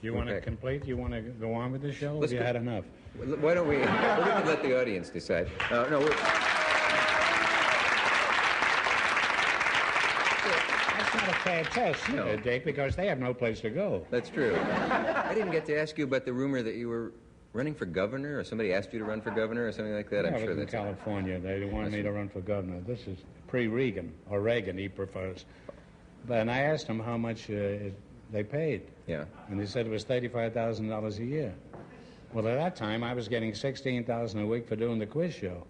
You want to complete? You want to go on with the show? Or have you had enough? Why don't we can let the audience decide. No, that's not a fair test, Dick, because they have no place to go. That's true. I didn't get to ask you about the rumor that you were running for governor, or somebody asked you to run for governor, or something like that. Yeah, I'm sure in that's California. They wanted me to run for governor. This is pre-Reagan, or Reagan, he prefers. And I asked him how much they paid. Yeah. And he said it was $35,000 a year. Well, at that time, I was getting $16,000 a week for doing the quiz show.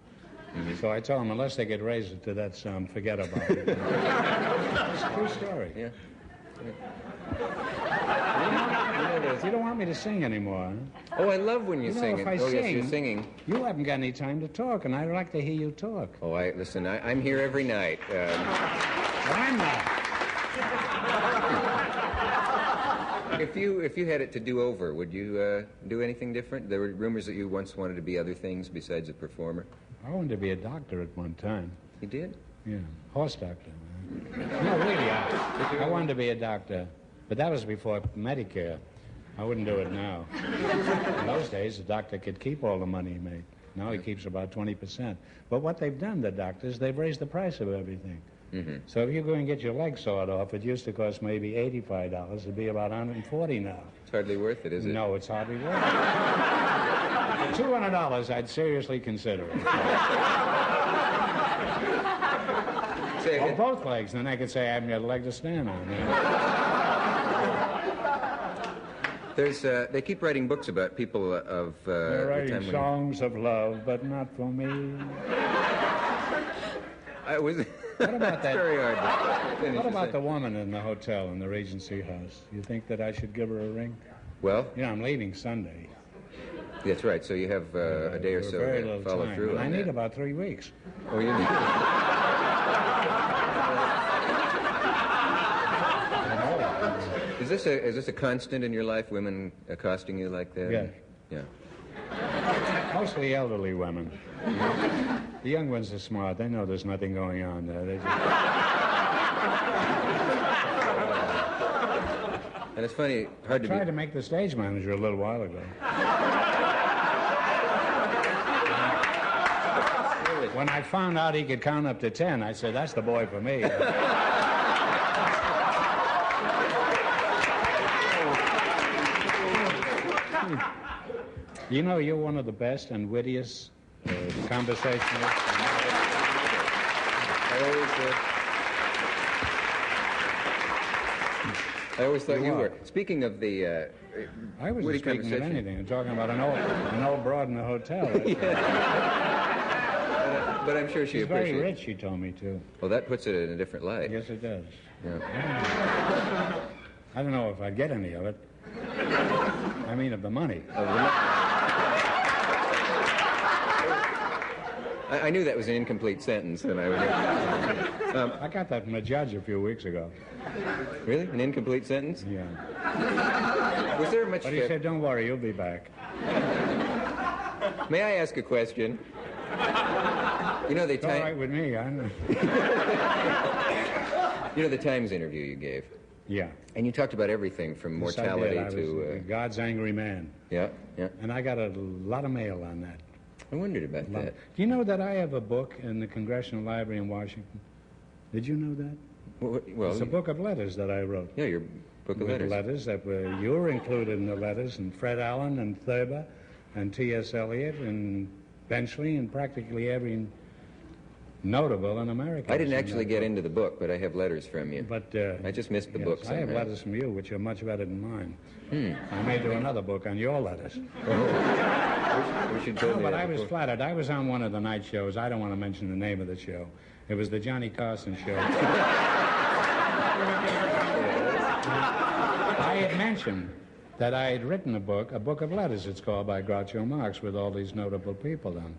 Mm-hmm. So I told him, unless they could raise it to that sum, forget about it. It's a true story. Yeah. You don't want me to sing anymore, huh? Oh, I love when you sing. If I sing, yes, you're singing. You haven't got any time to talk, and I'd like to hear you talk. Oh, listen, I'm here every night. Well, I'm not. If you had it to do over, would you do anything different? There were rumors that you once wanted to be other things besides a performer. I wanted to be a doctor at one time. You did? Yeah, horse doctor. No, really, I wanted to be a doctor, but that was before Medicare. I wouldn't do it now. In those days, the doctor could keep all the money he made. Now he keeps about 20%. But what they've done, the doctors, they've raised the price of everything. Mm-hmm. So if you go and get your leg sawed off, it used to cost maybe $85. It'd be about $140 now. It's hardly worth it, is it? No, it's hardly worth it. For $200, I'd seriously consider it. Or both legs, then I could say I haven't got a leg to stand on. They keep writing books about people of They're writing songs of love, but not for me. What about that? Very hard to what about the woman in the hotel in the Regency House? You think that I should give her a ring? Well, I'm leaving Sunday. That's right. So you have a day or so to follow through. And I need about 3 weeks. Oh, you need. Is this a constant in your life? Women accosting you like that? Yes. Yeah. Mostly elderly women. The young ones are smart. They know there's nothing going on there. They just... And it's funny, hard to tried to make the stage manager a little while ago. When I found out he could count up to 10, I said, that's the boy for me. You know, you're one of the best and wittiest conversationalists. I always thought you were. Speaking of the I wasn't speaking of anything. I'm talking about an old broad in the hotel. But I'm sure she appreciates it. She's very rich, she told me, too. Well, that puts it in a different light. Yes, it does. Yeah. I don't know if I'd get any of it. I mean, of the money. I knew that was an incomplete sentence, and I got that from a judge a few weeks ago. Really? An incomplete sentence? Yeah. Was there much... But he said, don't worry, you'll be back. May I ask a question? You know, it's all right with me. I know. You know the Times interview you gave? Yeah. And you talked about everything from mortality to... God's angry man. Yeah, yeah. And I got a lot of mail on that. I wondered about that. Do you know that I have a book in the Congressional Library in Washington? Did you know that? Well, it's a book of letters that I wrote. Yeah, your book of letters. Letters that you were included in the letters, and Fred Allen and Thurber and T.S. Eliot and Benchley and practically every notable in America. I didn't actually get into the book, but I have letters from you. But I just missed the book somehow. I have letters from you, which are much better than mine. I may do another book on your letters. We should totally but I was flattered. I was on one of the night shows. I don't want to mention the name of the show. It was the Johnny Carson show. I had mentioned that I had written a book of letters, it's called, by Groucho Marx, with all these notable people on.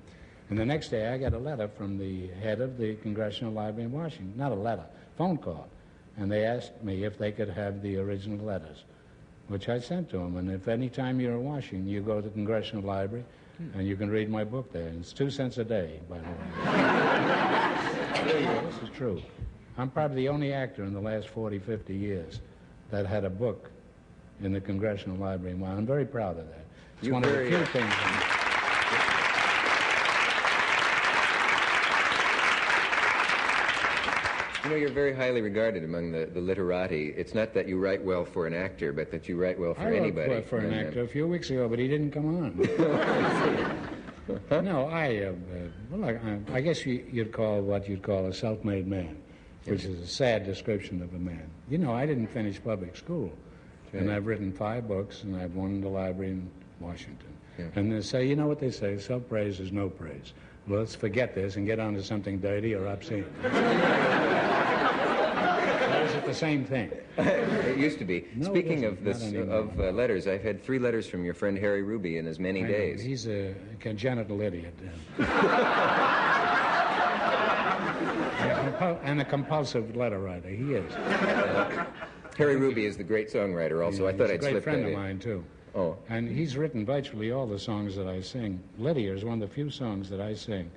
And the next day I got a letter from the head of the Congressional Library in Washington. Not a letter, phone call. And they asked me if they could have the original letters, which I sent to them. And if any time you're in Washington, you go to the Congressional Library, and you can read my book there. And it's 2 cents a day, by the way. This is true. I'm probably the only actor in the last 40, 50 years that had a book in the Congressional Library in Washington. I'm very proud of that. It's You're one of the very, few things. You know, you're very highly regarded among the literati. It's not that you write well for an actor, but that you write well for anybody. I wrote for an actor a few weeks ago, but he didn't come on. No, I guess you'd call what you'd call a self-made man, which is a sad description of a man. You know, I didn't finish public school, and I've written 5 books, and I've won the library in Washington. Yeah. And they say, you know what they say, self-praise is no praise. Well, let's forget this and get on to something dirty or obscene. Or is it the same thing? It used to be. No, Speaking of letters, I've had 3 letters from your friend Harry Ruby in as many days. He's a congenital idiot. And a compulsive letter writer. He is. Harry Ruby is the great songwriter also. I thought I'd slip that in. He's a great friend of mine, too. Oh. And he's written virtually all the songs that I sing. Lydia is one of the few songs that I sing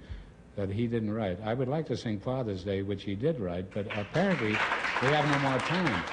that he didn't write. I would like to sing Father's Day, which he did write, but apparently we have no more time.